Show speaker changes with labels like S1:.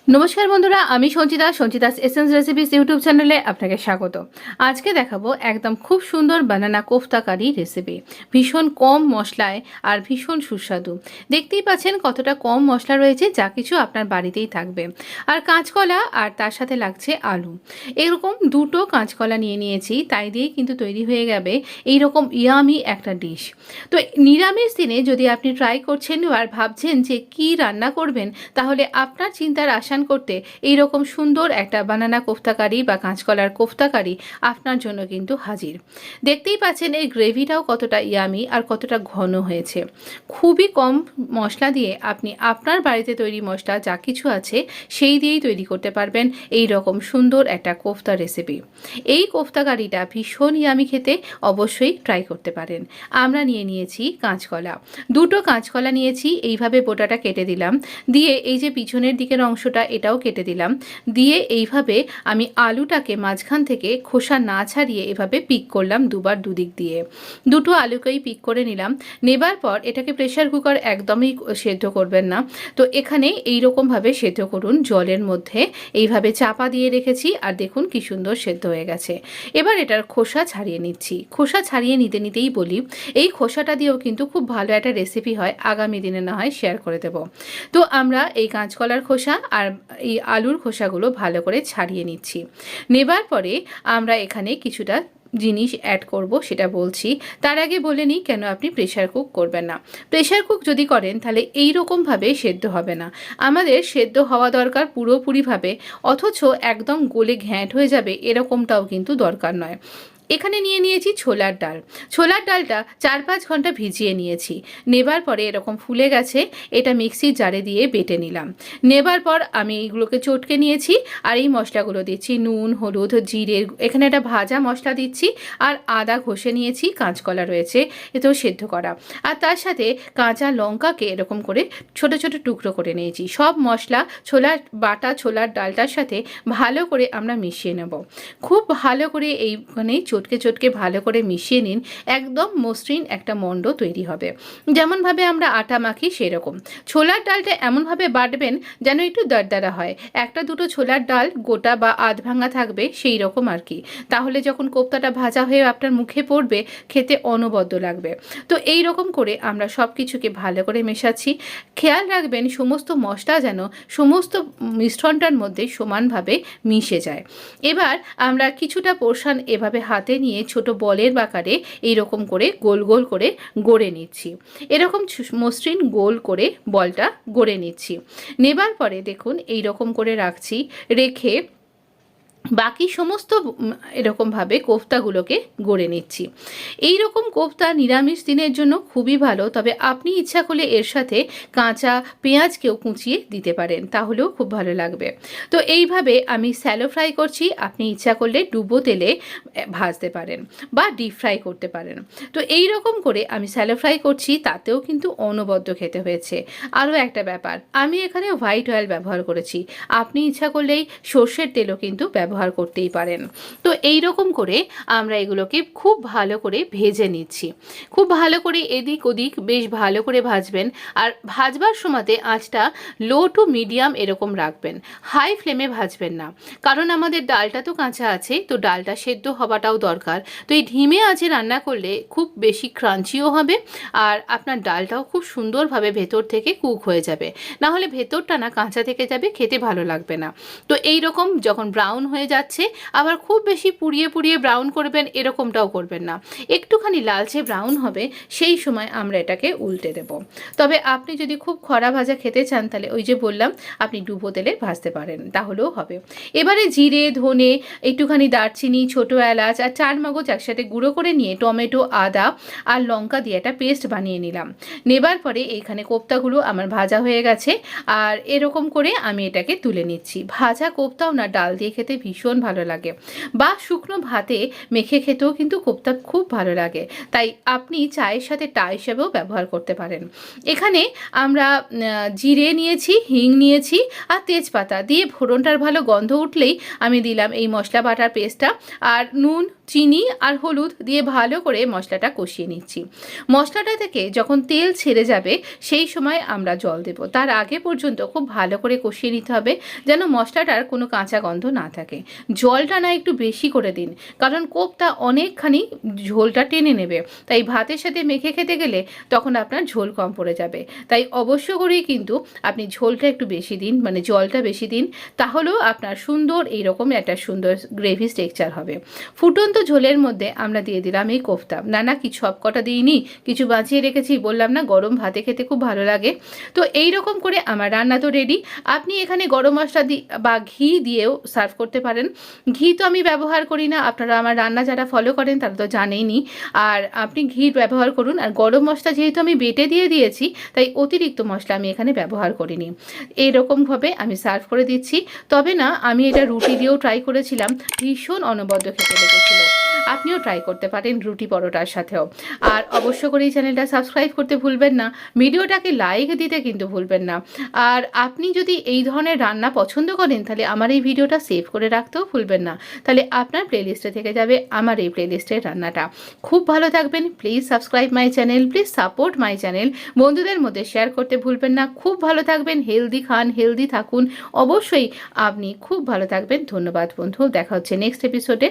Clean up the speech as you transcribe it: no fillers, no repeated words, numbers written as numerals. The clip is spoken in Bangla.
S1: नमस्कार बंधुरा आमी संचितास एसेंस रेसिपिज यूट्यूब चैनले आपनाके स्वागत। आज के देखाबो एकदम खूब सुंदर बनाना कोफ्ता कारी रेसिपि भीषण कम मशलाय और भीषण सुस्वादु। देखतेई पाच्छेन कतटा कम मशला रयेछे जा किछु आपनार बाड़ीतेई थाकबे और काँचकला और तार साथे लागछे आलू। एरकम दुटो काँचकला निये नियेछि ताई दिये किन्तु तैरी हये जाबे एइरकम यामी एकटा डिश। तो निरामिष दिने यदि आपनि ट्राई करछेन और भाबछेन जे कि रान्ना करबेन ताहले आपनार चिंतार आशा করতে এই রকম সুন্দর একটা বানানা কোফতা কারি বা কাঁচকলার কোফতা কারি আপনার জন্য কিন্তু হাজির। দেখতেই পাচ্ছেন এই গ্রেভিটাও কতটা ইয়ামি আর কতটা ঘন হয়েছে। খুবই কম মশলা দিয়ে আপনি আপনার বাড়িতে তৈরি মশলা যা কিছু আছে সেই দিয়েই তৈরি করতে পারবেন এই রকম সুন্দর একটা কোফতা রেসিপি। এই কোফতা কারিটা ভীষণ ইয়ামি খেতে, অবশ্যই ট্রাই করতে পারেন। আমরা নিয়ে নিয়েছি কাঁচকলা, দুটো কাঁচকলা নিয়েছি, এইভাবে বোটাটা কেটে দিলাম, দিয়ে এই যে পিছনের দিকের অংশটা এটাও কেটে দিলাম, দিয়ে এইভাবে আমি আলুটাকে মাঝখান থেকে খোসা না ছাড়িয়ে এভাবে পিক করলাম দুবার দুদিক দিয়ে। দুটো আলুকেই পিক করে নিলাম। নেবার পর এটাকে প্রেসার কুকার একদমই সেদ্ধ করবেন না, তো এখানে এই রকমভাবে সেদ্ধ করুন জলের মধ্যে। এইভাবে চাপা দিয়ে রেখেছি আর দেখুন কি সুন্দর সেদ্ধ হয়ে গেছে। এবার এটার খোসা ছাড়িয়ে নিচ্ছি। খোসা ছাড়িয়ে নিতে নিতেই বলি এই খোসাটা দিয়েও কিন্তু খুব ভালো একটা রেসিপি হয়, আগামী দিনে না হয় শেয়ার করে দেব। তো আমরা এই কাঁচকলার খোসা আর এই আলুর খোসাগুলো ভালো করে ছাড়িয়ে নিচ্ছি। নেবার পরে আমরা এখানে কিছুটা জিনিস অ্যাড করব, সেটা বলছি। তার আগে বলে নিই কেন আপনি প্রেসার কুক করবেন না। প্রেসার কুক যদি করেন তাহলে এই রকমভাবে সেদ্ধ হবে না। আমাদের সেদ্ধ হওয়া দরকার পুরোপুরিভাবে, অথচ একদম গলে ঘ্যাঁট হয়ে যাবে এরকমটাও কিন্তু দরকার নয়। এখানে নিয়ে নিয়েছি ছোলার ডাল। ছোলার ডালটা 4-5 ঘন্টা ভিজিয়ে নিয়েছি। নেবার পরে এরকম ফুলে গেছে, এটা মিক্সির জারে দিয়ে বেটে নিলাম। নেবার পর আমি এইগুলোকে চটকে নিয়েছি আর এই মশলাগুলো দিচ্ছি, নুন, হলুদ, জিরে, এখানে একটা ভাজা মশলা দিচ্ছি আর আদা ঘষে নিয়েছি, কাঁচকলা রয়েছে এতেও সেদ্ধ করা, আর তার সাথে কাঁচা লঙ্কাকে এরকম করে ছোট ছোট টুকরো করে নিয়েছি। সব মশলা বাটা ছোলার ডালটার সাথে ভালো করে আমরা মিশিয়ে নেব। খুব ভালো করে এইখানে চটকে চটকে ভালো করে মিশিয়ে নিন, একদম মসৃণ একটা মণ্ড তৈরি হবে। যেমনভাবে আমরা আটা মাখি সেরকম। ছোলার ডালটা এমনভাবে বাটবেন যেন একটু দরদরা হয়, একটা দুটো ছোলার ডাল গোটা বা আধ ভাঙা থাকবে সেই রকম আর কি। তাহলে যখন কোফতাটা ভাজা হয়ে আপনার মুখে পড়বে খেতে অনবদ্য লাগবে। তো এই রকম করে আমরা সব কিছুকে ভালো করে মেশাচ্ছি। খেয়াল রাখবেন সমস্ত মশলা যেন সমস্ত মিশ্রণটার মধ্যে সমানভাবে মিশে যায়। এবার আমরা কিছুটা পোর্শন এভাবে হাতে নিয়ে ছোট বলের আকারে এইরকম করে গোল গোল করে গড়ে নিচ্ছি। এরকম মসৃণ গোল করে বলটা গড়ে নিচ্ছি। নেবার পরে দেখুন এই রকম করে রাখছি, রেখে বাকি সমস্ত এরকমভাবে কোফতাগুলোকে গড়ে নিচ্ছি। এই রকম কোফতা নিরামিষ দিনের জন্য খুবই ভালো, তবে আপনি ইচ্ছা করলে এর সাথে কাঁচা পেঁয়াজকেও কুচিয়ে দিতে পারেন, তাহলেও খুব ভালো লাগবে। তো এইভাবে আমি স্যালো ফ্রাই করছি, আপনি ইচ্ছা করলে ডুবো তেলে ভাজতে পারেন বা ডিপ ফ্রাই করতে পারেন। তো এই রকম করে আমি স্যালো ফ্রাই করছি, তাতেও কিন্তু অনবদ্য খেতে হয়েছে। আরও একটা ব্যাপার, আমি এখানে হোয়াইট অয়েল ব্যবহার করেছি, আপনি ইচ্ছা করলেই সর্ষের তেলও কিন্তু ব্যবহার করতেই পারেন। তো এই রকম করে আমরা এগুলোকে খুব ভালো করে ভেজে নিচ্ছি। খুব ভালো করে এদিক ওদিক বেশ ভালো করে ভাজবেন, আর ভাজবার সময়তে আঁচটা লো টু মিডিয়াম এরকম রাখবেন, হাই ফ্লেমে ভাজবেন না, কারণ আমাদের ডালটা তো কাঁচা আছে, তো ডালটা সেদ্ধ হওয়াটাও দরকার। তো এই ধিমে আঁচে রান্না করলে খুব বেশি ক্রাঞ্চিও হবে আর আপনার ডালটাও খুব সুন্দরভাবে ভেতর থেকে কুক হয়ে যাবে, না হলে ভেতরটা না কাঁচা থেকে যাবে, খেতে ভালো লাগবে না। তো এই রকম যখন ব্রাউন হয়ে যাচ্ছে, আবার খুব বেশি পুড়িয়ে পুড়িয়ে ব্রাউন করবেন এরকমটাও করবেন না, একটুখানি লালচে ব্রাউন হবে সেই সময় আমরা এটাকে উল্টে দেব। তবে আপনি যদি খুব খরা ভাজা খেতে চান তাহলে ওই যে বললাম আপনি ডুবো তেলে ভাজতে পারেন, তাহলেও হবে। এবারে জিরে, ধনে, একটুখানি দারচিনি, ছোটো এলাচ আর 4 মগজ একসাথে গুঁড়ো করে নিয়ে টমেটো, আদা আর লঙ্কা দিয়ে একটা পেস্ট বানিয়ে নিলাম। নেবার পরে এইখানে কোফতাগুলো আমার ভাজা হয়ে গেছে আর এরকম করে আমি এটাকে তুলে নিচ্ছি। ভাজা কোফতাও না ডাল দিয়ে খেতে ভীষণ ভালো লাগে, বা শুকনো ভাতে মেখে খেতেও কিন্তু কোফতা খুব ভালো লাগে, তাই আপনি চায়ের সাথে টা হিসেবেও ব্যবহার করতে পারেন। এখানে আমরা জিরে নিয়েছি, হিং নিয়েছি আর তেজপাতা দিয়ে ফোড়নটার ভালো গন্ধ উঠলেই আমি দিলাম এই মশলা বাটার পেস্টটা, আর নুন, চিনি আর হলুদ দিয়ে ভালো করে মশলাটা কষিয়ে নিচ্ছি। মশলাটা থেকে যখন তেল ছেড়ে যাবে সেই সময় আমরা জল দেব। তার আগে পর্যন্ত খুব ভালো করে কষিয়ে নিতে হবে যেন মশলাটার কোনো কাঁচা গন্ধ না থাকে। জলটা না একটু বেশি করে দিন, কারণ কোফতা অনেকখানি ঝোলটা টেনে নেবে, তাই ভাতের সাথে মেখে খেতে গেলে তখন আপনার ঝোল কম পড়ে যাবে। তাই অবশ্য করেই কিন্তু আপনি ঝোলটা একটু বেশি দিন, মানে জলটা বেশি দিন, তাহলেও আপনার সুন্দর এইরকম একটা সুন্দর গ্রেভি টেক্সচার হবে। ফুটন্ত ঝোলের মধ্যে আমরা দিয়ে দিলাম এই কোফতা। না কিছু সব কটা দিইনি, কিছু বাঁচিয়ে রেখেছি, বললাম না গরম ভাতে খেতে খুব ভালো লাগে। তো এই রকম করে আমার রান্না তো রেডি। আপনি এখানে গরম মশলা বা ঘি দিয়েও সার্ভ করতে পারেন। ঘি তো আমি ব্যবহার করি না, আপনারা আমার রান্না যারা ফলো করেন তারা তো জানেনই। আর আপনি ঘি ব্যবহার করুন। আর গরম মশলা যেহেতু আমি বেটে দিয়ে দিয়েছি, তাই অতিরিক্ত মশলা আমি এখানে ব্যবহার করিনি। এইরকমভাবে আমি সার্ভ করে দিচ্ছি। তবে না, আমি এটা রুটি দিয়েও ট্রাই করেছিলাম, ভীষণ অনবদ্য খেতে লেগেছিল। আপনিও ট্রাই করতে পারেন রুটি পরোটার সাথেও। আর অবশ্য করে এই চ্যানেলটা সাবস্ক্রাইব করতে ভুলবেন না, ভিডিওটাকে লাইক দিতে কিন্তু ভুলবেন না। আর আপনি যদি এই ধরনের রান্না পছন্দ করেন তাহলে আমার এই ভিডিওটা সেভ করে রাখতেও ভুলবেন না, তাহলে আপনার প্লেলিস্টে থেকে যাবে আমার এই প্লেলিস্টের রান্নাটা। খুব ভালো থাকবেন। Please subscribe my channel, please support my channel. বন্ধুদের মধ্যে শেয়ার করতে ভুলবেন না। খুব ভালো থাকবেন, হেলদি খান, হেলদি থাকুন। অবশ্যই আপনি খুব ভালো থাকবেন। ধন্যবাদ বন্ধু, দেখা হচ্ছে নেক্সট এপিসোডে।